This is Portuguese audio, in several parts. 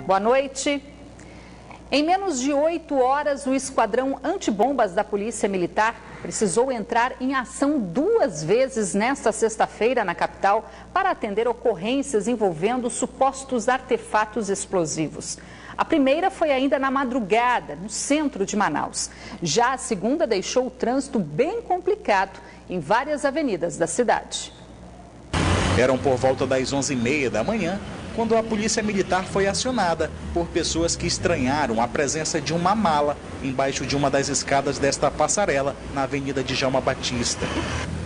Boa noite. Em menos de 8 horas, o esquadrão antibombas da Polícia Militar precisou entrar em ação 2 vezes nesta sexta-feira na capital para atender ocorrências envolvendo supostos artefatos explosivos. A primeira foi ainda na madrugada, no centro de Manaus. Já a segunda deixou o trânsito bem complicado em várias avenidas da cidade. Eram por volta das 11h30 da manhã, quando a Polícia Militar foi acionada por pessoas que estranharam a presença de uma mala embaixo de uma das escadas desta passarela na Avenida Djalma Batista.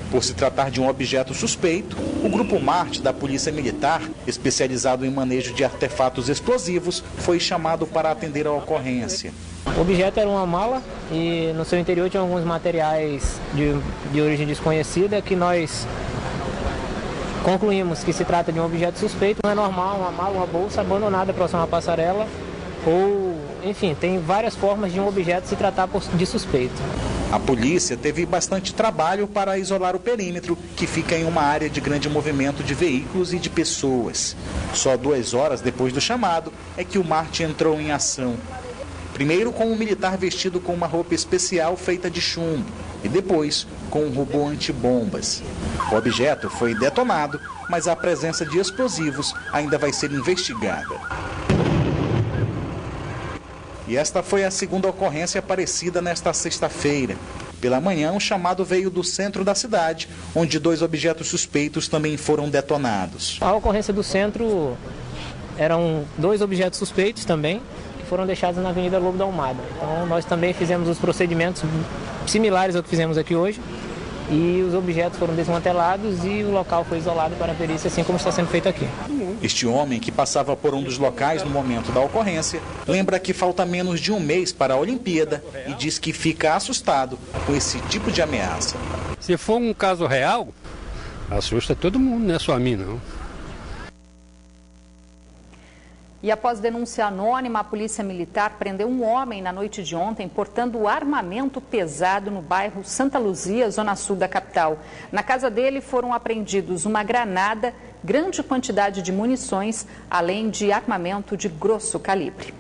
Por se tratar de um objeto suspeito, o Grupo Marte da Polícia Militar, especializado em manejo de artefatos explosivos, foi chamado para atender a ocorrência. O objeto era uma mala e no seu interior tinha alguns materiais de origem desconhecida que nós concluímos que se trata de um objeto suspeito. Não é normal uma mala, uma bolsa abandonada próxima à passarela ou, enfim, tem várias formas de um objeto se tratar de suspeito. A polícia teve bastante trabalho para isolar o perímetro, que fica em uma área de grande movimento de veículos e de pessoas. Só 2 horas depois do chamado é que o Marte entrou em ação. Primeiro com um militar vestido com uma roupa especial feita de chumbo e depois com um robô antibombas. O objeto foi detonado, mas a presença de explosivos ainda vai ser investigada. E esta foi a segunda ocorrência parecida nesta sexta-feira. Pela manhã, um chamado veio do centro da cidade, onde 2 objetos suspeitos também foram detonados. A ocorrência do centro eram 2 objetos suspeitos também, que foram deixados na Avenida Lobo da Almada. Então, nós também fizemos os procedimentos similares ao que fizemos aqui hoje, e os objetos foram desmantelados e o local foi isolado para a perícia, assim como está sendo feito aqui. Este homem, que passava por um dos locais no momento da ocorrência, lembra que falta menos de um mês para a Olimpíada e diz que fica assustado com esse tipo de ameaça. Se for um caso real, assusta todo mundo, não é só a mim, não. E após denúncia anônima, a Polícia Militar prendeu um homem na noite de ontem portando armamento pesado no bairro Santa Luzia, zona sul da capital. Na casa dele foram apreendidos uma granada, grande quantidade de munições, além de armamento de grosso calibre.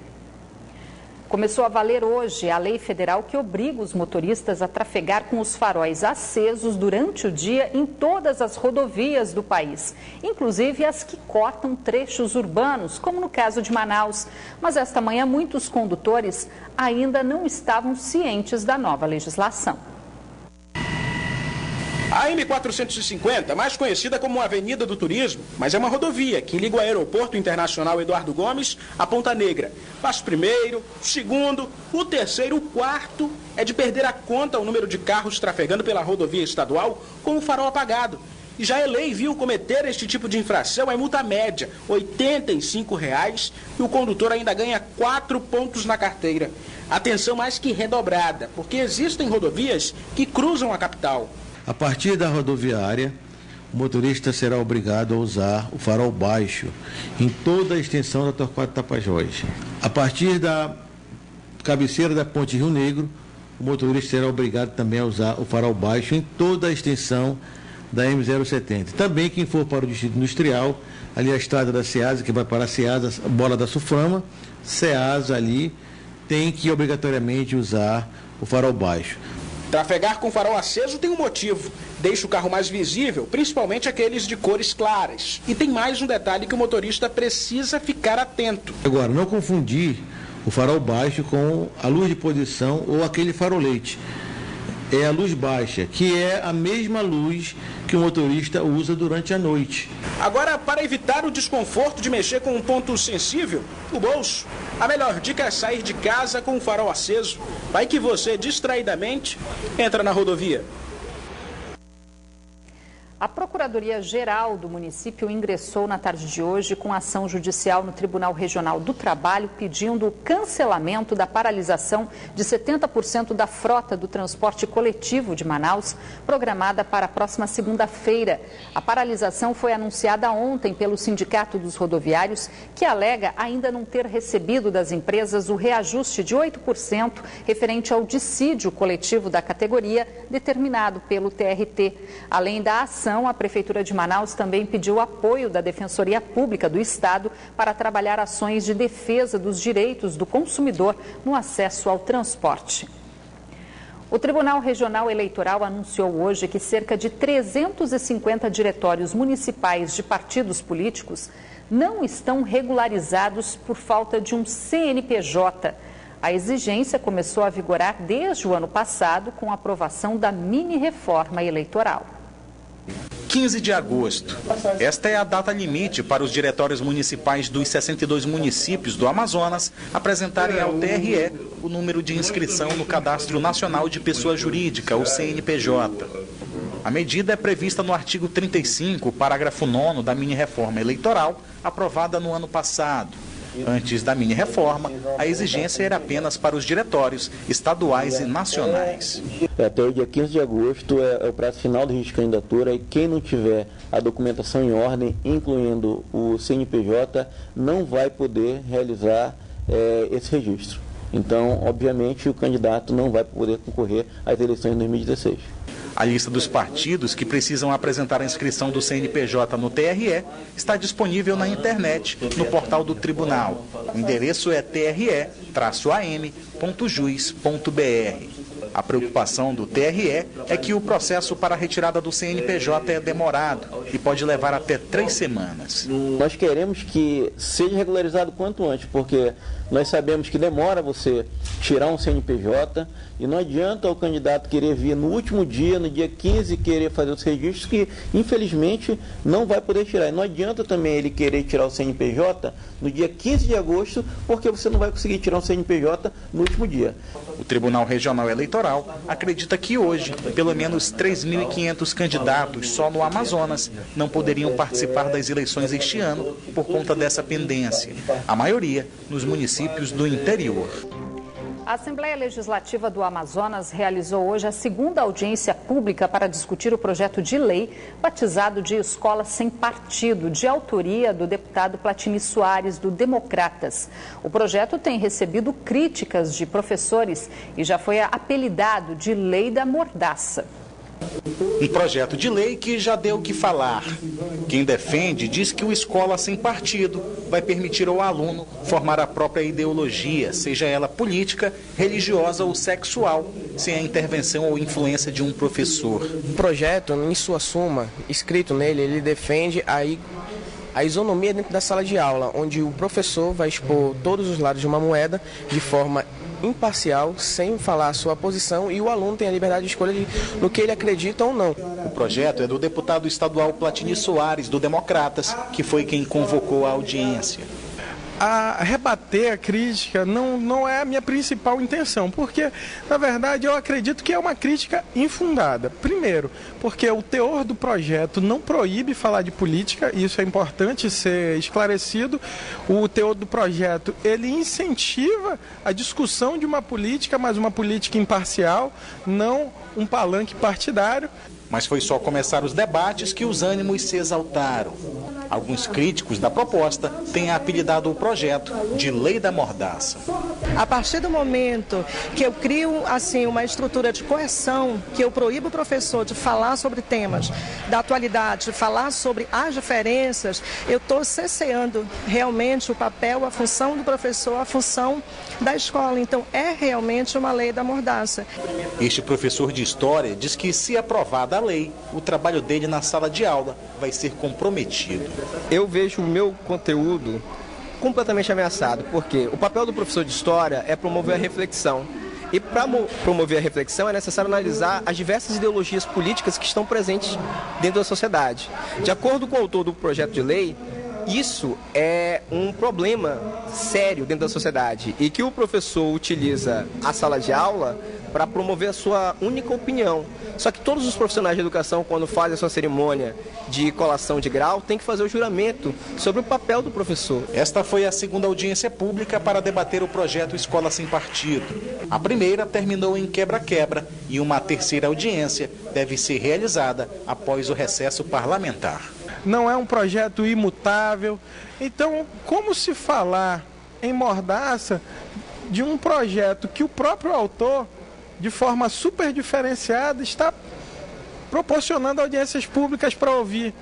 Começou a valer hoje a lei federal que obriga os motoristas a trafegar com os faróis acesos durante o dia em todas as rodovias do país, inclusive as que cortam trechos urbanos, como no caso de Manaus. Mas esta manhã muitos condutores ainda não estavam cientes da nova legislação. A M450, mais conhecida como Avenida do Turismo, mas é uma rodovia que liga o Aeroporto Internacional Eduardo Gomes à Ponta Negra. Passo primeiro, segundo, o terceiro, o quarto é de perder a conta o número de carros trafegando pela rodovia estadual com o farol apagado. E já é lei, viu, cometer este tipo de infração é multa média, R$ 85, e o condutor ainda ganha 4 pontos na carteira. Atenção mais que redobrada, porque existem rodovias que cruzam a capital. A partir da rodoviária, o motorista será obrigado a usar o farol baixo em toda a extensão da Torquato Tapajós. A partir da cabeceira da Ponte Rio Negro, o motorista será obrigado também a usar o farol baixo em toda a extensão da M070. Também quem for para o distrito industrial, ali a estrada da Ceasa, que vai para a Ceasa, a Bola da Suframa, Ceasa ali, tem que obrigatoriamente usar o farol baixo. Trafegar com farol aceso tem um motivo. Deixa o carro mais visível, principalmente aqueles de cores claras. E tem mais um detalhe que o motorista precisa ficar atento. Agora, não confundir o farol baixo com a luz de posição ou aquele farolete. É a luz baixa, que é a mesma luz que o motorista usa durante a noite. Agora, para evitar o desconforto de mexer com um ponto sensível, o bolso, a melhor dica é sair de casa com o farol aceso. Vai que você, distraidamente, entra na rodovia. A Procuradoria-Geral do município ingressou na tarde de hoje com ação judicial no Tribunal Regional do Trabalho pedindo o cancelamento da paralisação de 70% da frota do transporte coletivo de Manaus, programada para a próxima segunda-feira. A paralisação foi anunciada ontem pelo Sindicato dos Rodoviários, que alega ainda não ter recebido das empresas o reajuste de 8% referente ao dissídio coletivo da categoria determinado pelo TRT. Além da ação ação, a Prefeitura de Manaus também pediu apoio da Defensoria Pública do Estado para trabalhar ações de defesa dos direitos do consumidor no acesso ao transporte. O Tribunal Regional Eleitoral anunciou hoje que cerca de 350 diretórios municipais de partidos políticos não estão regularizados por falta de um CNPJ. A exigência começou a vigorar desde o ano passado com a aprovação da mini-reforma eleitoral. 15 de agosto. Esta é a data limite para os diretórios municipais dos 62 municípios do Amazonas apresentarem ao TRE o número de inscrição no Cadastro Nacional de Pessoa Jurídica, o CNPJ. A medida é prevista no artigo 35, parágrafo 9º da mini-reforma eleitoral, aprovada no ano passado. Antes da mini-reforma, a exigência era apenas para os diretórios estaduais e nacionais. Até o dia 15 de agosto é o prazo final do registro de candidatura e quem não tiver a documentação em ordem, incluindo o CNPJ, não vai poder realizar esse registro. Então, obviamente, o candidato não vai poder concorrer às eleições de 2016. A lista dos partidos que precisam apresentar a inscrição do CNPJ no TRE está disponível na internet, no portal do Tribunal. O endereço é tre.am.juiz.br. A preocupação do TRE é que o processo para a retirada do CNPJ é demorado e pode levar até 3 semanas. Nós queremos que seja regularizado quanto antes, porque nós sabemos que demora você tirar um CNPJ e não adianta o candidato querer vir no último dia, no dia 15, querer fazer os registros que, infelizmente, não vai poder tirar. E não adianta também ele querer tirar o CNPJ no dia 15 de agosto, porque você não vai conseguir tirar um CNPJ no último dia. O Tribunal Regional Eleitoral acredita que hoje, pelo menos 3.500 candidatos só no Amazonas não poderiam participar das eleições este ano por conta dessa pendência. A maioria nos municípios do interior. A Assembleia Legislativa do Amazonas realizou hoje a segunda audiência pública para discutir o projeto de lei batizado de Escola Sem Partido, de autoria do deputado Platini Soares, do Democratas. O projeto tem recebido críticas de professores e já foi apelidado de Lei da Mordaça. Um projeto de lei que já deu o que falar. Quem defende diz que o Escola Sem Partido vai permitir ao aluno formar a própria ideologia, seja ela política, religiosa ou sexual, sem a intervenção ou influência de um professor. O projeto, em sua suma, escrito nele, ele defende a isonomia dentro da sala de aula, onde o professor vai expor todos os lados de uma moeda de forma imparcial, sem falar a sua posição, e o aluno tem a liberdade de escolha no que ele acredita ou não. O projeto é do deputado estadual Platini Soares, do Democratas, que foi quem convocou a audiência. A rebater a crítica não é a minha principal intenção, porque, na verdade, eu acredito que é uma crítica infundada. Primeiro, porque o teor do projeto não proíbe falar de política, e isso é importante ser esclarecido. O teor do projeto, ele incentiva a discussão de uma política, mas uma política imparcial, não um palanque partidário. Mas foi só começar os debates que os ânimos se exaltaram. Alguns críticos da proposta têm apelidado o projeto de Lei da Mordaça. A partir do momento que eu crio assim uma estrutura de coerção, que eu proíbo o professor de falar sobre temas da atualidade, de falar sobre as diferenças, eu estou cerceando realmente o papel, a função do professor, a função da escola. Então é realmente uma lei da mordaça. Este professor de história diz que, se aprovada a lei, o trabalho dele na sala de aula vai ser comprometido. Eu vejo o meu conteúdo completamente ameaçado, porque o papel do professor de história é promover a reflexão. E para promover a reflexão é necessário analisar as diversas ideologias políticas que estão presentes dentro da sociedade. De acordo com o autor do projeto de lei, isso é um problema sério dentro da sociedade e que o professor utiliza a sala de aula para promover a sua única opinião. Só que todos os profissionais de educação, quando fazem a sua cerimônia de colação de grau, têm que fazer o juramento sobre o papel do professor. Esta foi a segunda audiência pública para debater o projeto Escola Sem Partido. A primeira terminou em quebra-quebra e uma terceira audiência deve ser realizada após o recesso parlamentar. Não é um projeto imutável. Então, como se falar em mordaça de um projeto que o próprio autor, de forma super diferenciada, está proporcionando audiências públicas para ouvir.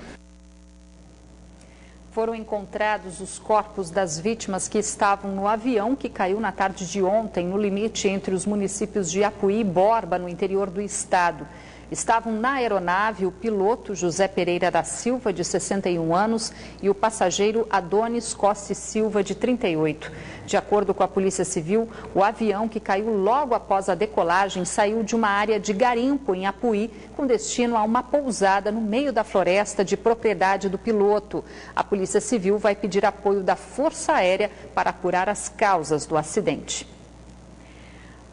Foram encontrados os corpos das vítimas que estavam no avião que caiu na tarde de ontem, no limite entre os municípios de Apuí e Borba, no interior do estado. Estavam na aeronave o piloto José Pereira da Silva, de 61 anos, e o passageiro Adonis Costa Silva, de 38. De acordo com a Polícia Civil, o avião que caiu logo após a decolagem saiu de uma área de garimpo em Apuí, com destino a uma pousada no meio da floresta de propriedade do piloto. A Polícia Civil vai pedir apoio da Força Aérea para apurar as causas do acidente.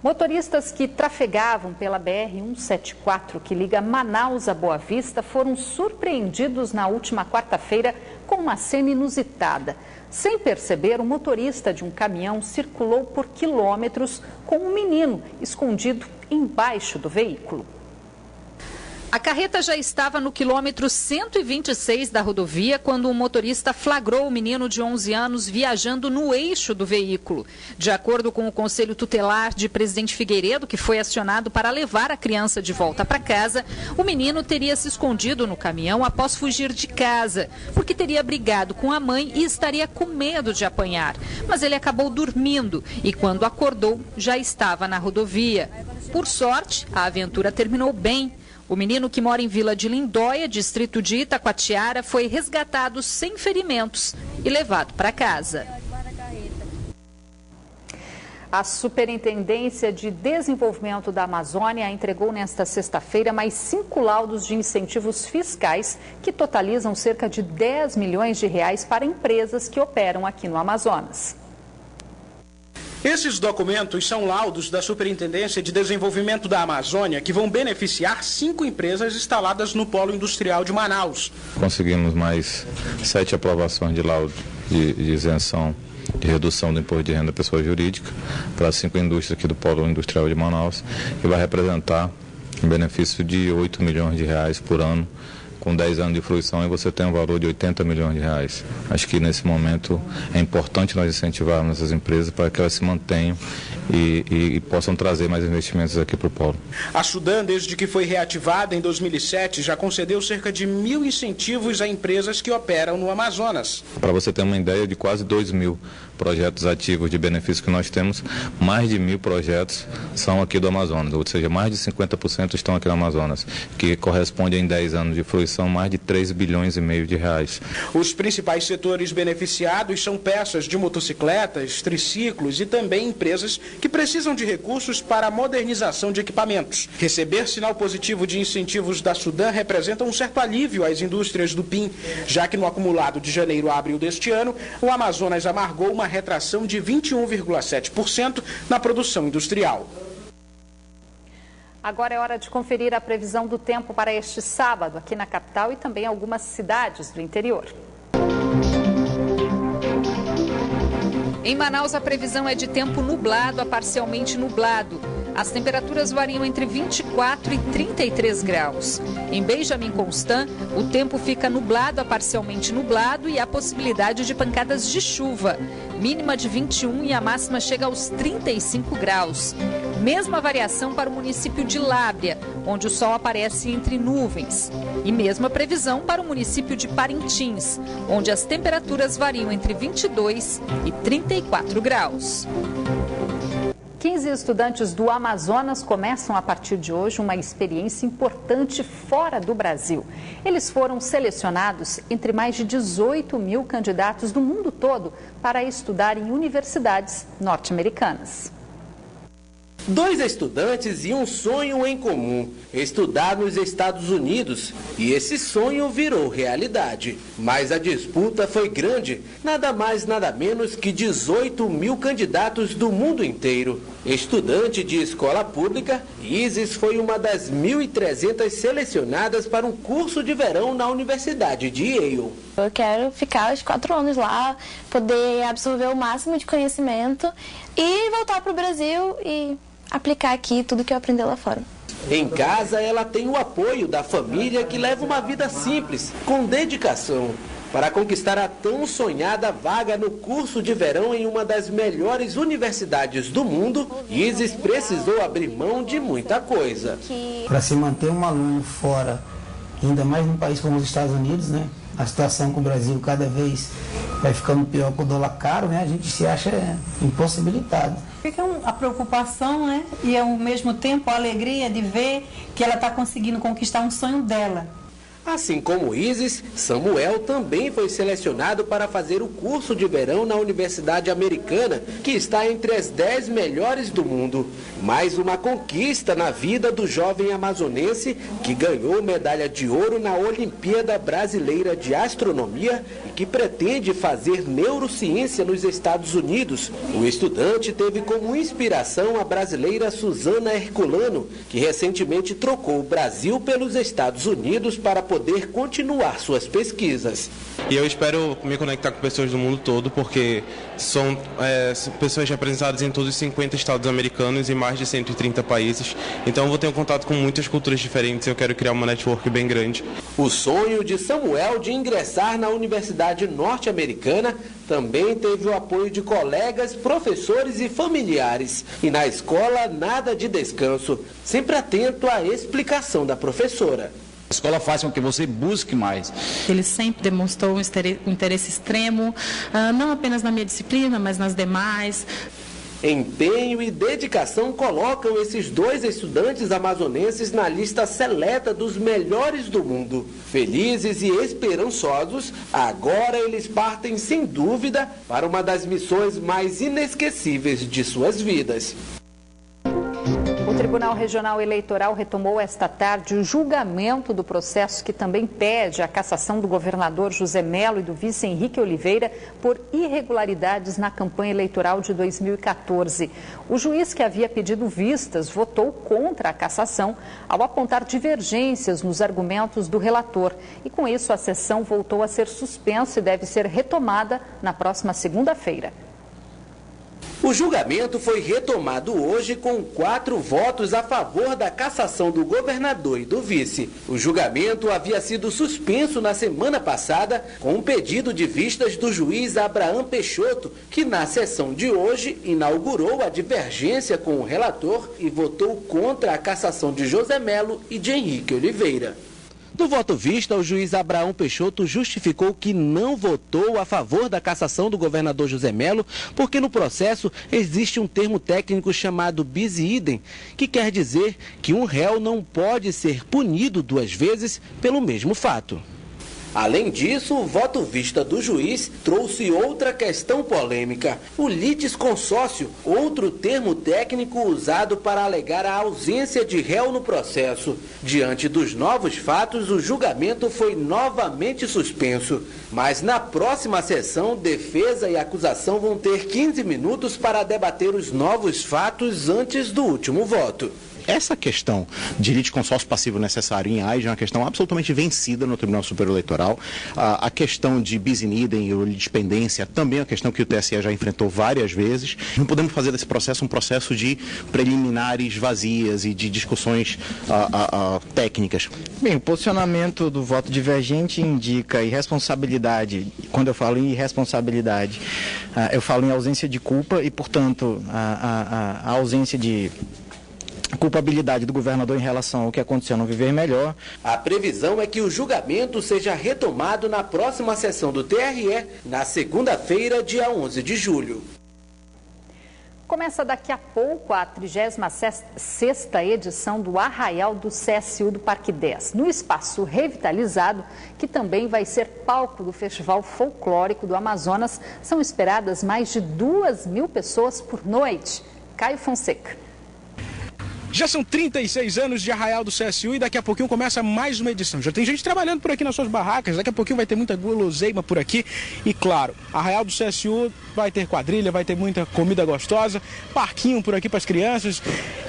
Motoristas que trafegavam pela BR-174, que liga Manaus a Boa Vista, foram surpreendidos na última quarta-feira com uma cena inusitada. Sem perceber, o motorista de um caminhão circulou por quilômetros com um menino escondido embaixo do veículo. A carreta já estava no quilômetro 126 da rodovia quando o motorista flagrou o menino de 11 anos viajando no eixo do veículo. De acordo com o Conselho Tutelar de Presidente Figueiredo, que foi acionado para levar a criança de volta para casa, o menino teria se escondido no caminhão após fugir de casa, porque teria brigado com a mãe e estaria com medo de apanhar. Mas ele acabou dormindo e quando acordou já estava na rodovia. Por sorte, a aventura terminou bem. O menino, que mora em Vila de Lindóia, distrito de Itacoatiara, foi resgatado sem ferimentos e levado para casa. A Superintendência de Desenvolvimento da Amazônia entregou nesta sexta-feira mais 5 laudos de incentivos fiscais que totalizam cerca de 10 milhões de reais para empresas que operam aqui no Amazonas. Esses documentos são laudos da Superintendência de Desenvolvimento da Amazônia que vão beneficiar 5 empresas instaladas no Polo Industrial de Manaus. Conseguimos mais 7 aprovações de laudo de isenção de redução do imposto de renda da pessoa jurídica para 5 indústrias aqui do Polo Industrial de Manaus, que vai representar um benefício de 8 milhões de reais por ano. Com 10 anos de fruição, e você tem um valor de 80 milhões de reais. Acho que nesse momento é importante nós incentivarmos essas empresas para que elas se mantenham e possam trazer mais investimentos aqui para o polo. A Sudan, desde que foi reativada em 2007, já concedeu cerca de 1.000 incentivos a empresas que operam no Amazonas. Para você ter uma ideia, de quase 2.000 projetos ativos de benefício que nós temos, mais de 1.000 projetos são aqui do Amazonas, ou seja, mais de 50% estão aqui no Amazonas, que corresponde a, em 10 anos de fruição, mais de 3 bilhões e meio de reais. Os principais setores beneficiados são peças de motocicletas, triciclos e também empresas que precisam de recursos para a modernização de equipamentos. Receber sinal positivo de incentivos da Sudan representa um certo alívio às indústrias do PIN, já que no acumulado de janeiro a abril deste ano, o Amazonas amargou uma retração de 21,7% na produção industrial. Agora é hora de conferir a previsão do tempo para este sábado aqui na capital e também algumas cidades do interior. Em Manaus, a previsão é de tempo nublado a parcialmente nublado. As temperaturas variam entre 24 e 33 graus. Em Benjamin Constant, o tempo fica nublado a parcialmente nublado e há possibilidade de pancadas de chuva. Mínima de 21 e a máxima chega aos 35 graus. Mesma variação para o município de Lábrea, onde o sol aparece entre nuvens. E mesma previsão para o município de Parintins, onde as temperaturas variam entre 22 e 34 graus. 15 estudantes do Amazonas começam a partir de hoje uma experiência importante fora do Brasil. Eles foram selecionados entre mais de 18 mil candidatos do mundo todo para estudar em universidades norte-americanas. 2 estudantes e um sonho em comum, estudar nos Estados Unidos, e esse sonho virou realidade. Mas a disputa foi grande, nada mais nada menos que 18 mil candidatos do mundo inteiro. Estudante de escola pública, Isis foi uma das 1.300 selecionadas para um curso de verão na Universidade de Yale. Eu quero ficar os 4 anos lá, poder absorver o máximo de conhecimento e voltar para o Brasil e aplicar aqui tudo que eu aprendi lá fora. Em casa, ela tem o apoio da família que leva uma vida simples, com dedicação. para conquistar a tão sonhada vaga no curso de verão em uma das melhores universidades do mundo, Isis precisou abrir mão de muita coisa. Para se manter um aluno fora, ainda mais num país como os Estados Unidos, né? A situação com o Brasil cada vez vai ficando pior com o dólar caro, né? A gente se acha impossibilitado. Fica a preocupação, né? E ao mesmo tempo a alegria de ver que ela está conseguindo conquistar um sonho dela. Assim como Isis, Samuel também foi selecionado para fazer o curso de verão na Universidade Americana, que está entre as 10 melhores do mundo. Mais uma conquista na vida do jovem amazonense que ganhou medalha de ouro na Olimpíada Brasileira de Astronomia e que pretende fazer neurociência nos Estados Unidos. O estudante teve como inspiração a brasileira Suzana Herculano, que recentemente trocou o Brasil pelos Estados Unidos para poder continuar suas pesquisas. E eu espero me conectar com pessoas do mundo todo, porque são pessoas representadas em todos os 50 estados americanos e mais de 130 países. Então eu vou ter um contato com muitas culturas diferentes e eu quero criar uma network bem grande. O sonho de Samuel de ingressar na Universidade Norte-Americana também teve o apoio de colegas, professores e familiares. E na escola, nada de descanso, sempre atento à explicação da professora. A escola faz com que você busque mais. Ele sempre demonstrou um interesse extremo, não apenas na minha disciplina, mas nas demais. Empenho e dedicação colocam esses dois estudantes amazonenses na lista seleta dos melhores do mundo. Felizes e esperançosos, agora eles partem sem dúvida para uma das missões mais inesquecíveis de suas vidas. O Tribunal Regional Eleitoral retomou esta tarde o julgamento do processo que também pede a cassação do governador José Melo e do vice Henrique Oliveira por irregularidades na campanha eleitoral de 2014. O juiz que havia pedido vistas votou contra a cassação ao apontar divergências nos argumentos do relator. E com isso a sessão voltou a ser suspensa e deve ser retomada na próxima segunda-feira. O julgamento foi retomado hoje com 4 votos a favor da cassação do governador e do vice. O julgamento havia sido suspenso na semana passada com um pedido de vistas do juiz Abraão Peixoto, que na sessão de hoje inaugurou a divergência com o relator e votou contra a cassação de José Melo e de Henrique Oliveira. No voto vista, o juiz Abraão Peixoto justificou que não votou a favor da cassação do governador José Melo, porque no processo existe um termo técnico chamado bis idem, que quer dizer que um réu não pode ser punido 2 vezes pelo mesmo fato. Além disso, o voto vista do juiz trouxe outra questão polêmica, o litisconsórcio, outro termo técnico usado para alegar a ausência de réu no processo. Diante dos novos fatos, o julgamento foi novamente suspenso. Mas na próxima sessão, defesa e acusação vão ter 15 minutos para debater os novos fatos antes do último voto. Essa questão de litisconsórcio passivo necessário em AIS é uma questão absolutamente vencida no Tribunal Superior Eleitoral. A questão de bis in idem ou litisπendência também é uma questão que o TSE já enfrentou várias vezes. Não podemos fazer desse processo um processo de preliminares vazias e de discussões técnicas. Bem, o posicionamento do voto divergente indica irresponsabilidade. Quando eu falo em irresponsabilidade, eu falo em ausência de culpa e, portanto, a ausência de culpabilidade do governador em relação ao que aconteceu no Viver Melhor. A previsão é que o julgamento seja retomado na próxima sessão do TRE, na segunda-feira, dia 11 de julho. Começa daqui a pouco a 36ª edição do Arraial do CSU do Parque 10, no espaço revitalizado, que também vai ser palco do Festival Folclórico do Amazonas. São esperadas mais de 2.000 pessoas por noite. Caio Fonseca. Já são 36 anos de Arraial do CSU e daqui a pouquinho começa mais uma edição. Já tem gente trabalhando por aqui nas suas barracas, daqui a pouquinho vai ter muita guloseima por aqui. E claro, Arraial do CSU vai ter quadrilha, vai ter muita comida gostosa, parquinho por aqui para as crianças,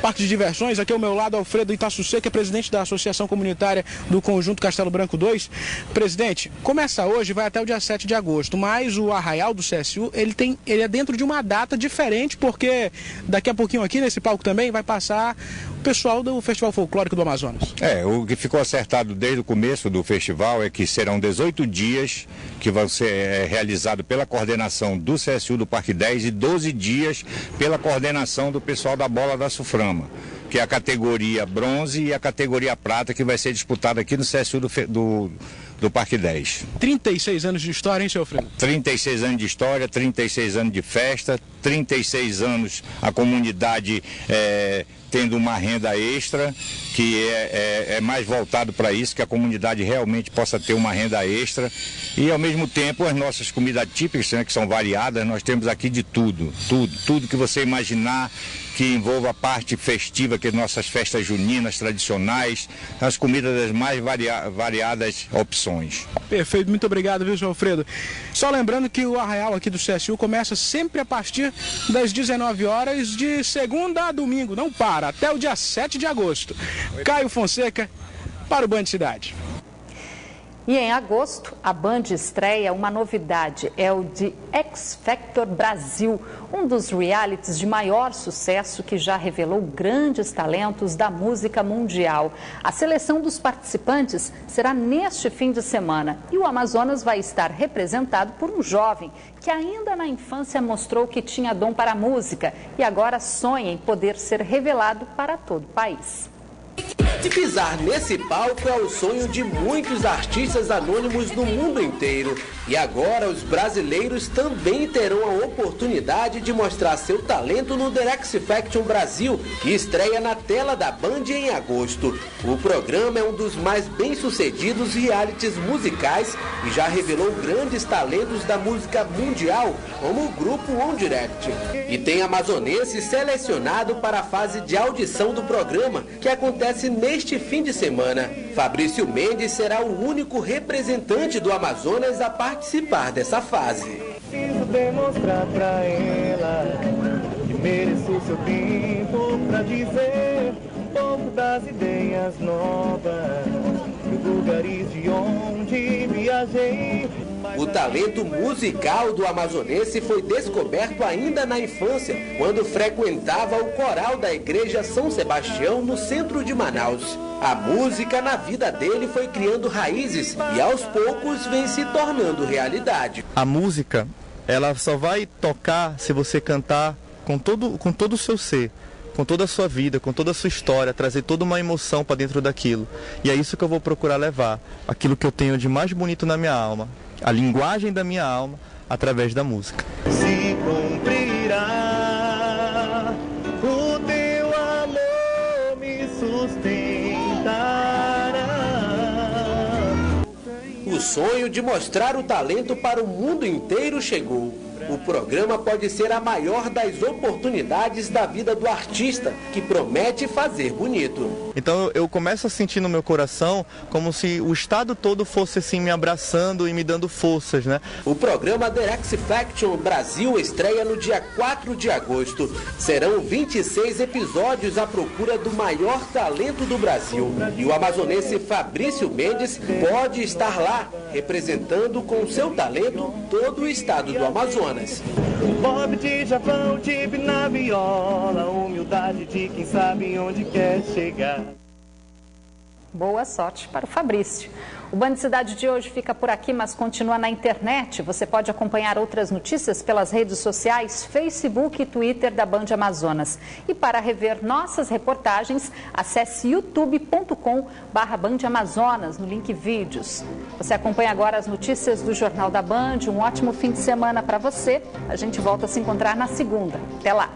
parque de diversões. Aqui ao meu lado, Alfredo Itassucê, que é presidente da Associação Comunitária do Conjunto Castelo Branco 2. Presidente, começa hoje e vai até o dia 7 de agosto, mas o Arraial do CSU, ele é dentro de uma data diferente, porque daqui a pouquinho aqui nesse palco também vai passar o pessoal do Festival Folclórico do Amazonas. O que ficou acertado desde o começo do festival é que serão 18 dias que vão ser realizados pela coordenação do CSU do Parque 10 e 12 dias pela coordenação do pessoal da Bola da Suframa, que é a categoria bronze e a categoria prata, que vai ser disputada aqui no CSU do Parque 10. 36 anos de história, hein, seu Alfredo? 36 anos de história, 36 anos de festa, 36 anos a comunidade tendo uma renda extra, que é mais voltado para isso, que a comunidade realmente possa ter uma renda extra. E ao mesmo tempo as nossas comidas típicas, né, que são variadas, nós temos aqui de tudo que você imaginar que envolva a parte festiva, que é nossas festas juninas tradicionais, as comidas das mais variadas opções. Perfeito, muito obrigado, viu, senhor Alfredo? Só lembrando que o Arraial aqui do CSU começa sempre a partir das 19 horas de segunda a domingo, não para, até o dia 7 de agosto. Caio Fonseca para o Band Cidade. E em agosto, a Band estreia uma novidade, é o de X Factor Brasil, um dos realities de maior sucesso que já revelou grandes talentos da música mundial. A seleção dos participantes será neste fim de semana e o Amazonas vai estar representado por um jovem que ainda na infância mostrou que tinha dom para a música e agora sonha em poder ser revelado para todo o país. E pisar nesse palco é o sonho de muitos artistas anônimos no mundo inteiro. E agora os brasileiros também terão a oportunidade de mostrar seu talento no The X Factor Brasil, que estreia na tela da Band em agosto. O programa é um dos mais bem-sucedidos realities musicais e já revelou grandes talentos da música mundial, como o grupo One Direct. E tem amazonense selecionado para a fase de audição do programa, que acontece neste fim de semana. Fabrício Mendes será o único representante do Amazonas a participar dessa fase. Preciso demonstrar pra ela que mereço seu tempo pra dizer um pouco das ideias novas, lugares de onde viajei. O talento musical do amazonense foi descoberto ainda na infância, quando frequentava o coral da Igreja São Sebastião, no centro de Manaus. A música na vida dele foi criando raízes e aos poucos vem se tornando realidade. A música, ela só vai tocar se você cantar com todo o seu ser, com toda a sua vida, com toda a sua história, trazer toda uma emoção para dentro daquilo. E é isso que eu vou procurar levar, aquilo que eu tenho de mais bonito na minha alma, a linguagem da minha alma, através da música. Se cumprirá, o teu amor me sustentará. O sonho de mostrar o talento para o mundo inteiro chegou. O programa pode ser a maior das oportunidades da vida do artista, que promete fazer bonito. Então eu começo a sentir no meu coração como se o estado todo fosse assim me abraçando e me dando forças, né? O programa The X Factor Brasil estreia no dia 4 de agosto. Serão 26 episódios à procura do maior talento do Brasil. E o amazonense Fabrício Mendes pode estar lá, representando com seu talento todo o estado do Amazonas. Bob de Japão, tipo na viola, humildade de quem sabe onde quer chegar. Boa sorte para o Fabrício. O Band Cidade de hoje fica por aqui, mas continua na internet. Você pode acompanhar outras notícias pelas redes sociais, Facebook e Twitter da Band Amazonas. E para rever nossas reportagens, acesse youtube.com/Band Amazonas, no link vídeos. Você acompanha agora as notícias do Jornal da Band. Um ótimo fim de semana para você. A gente volta a se encontrar na segunda. Até lá!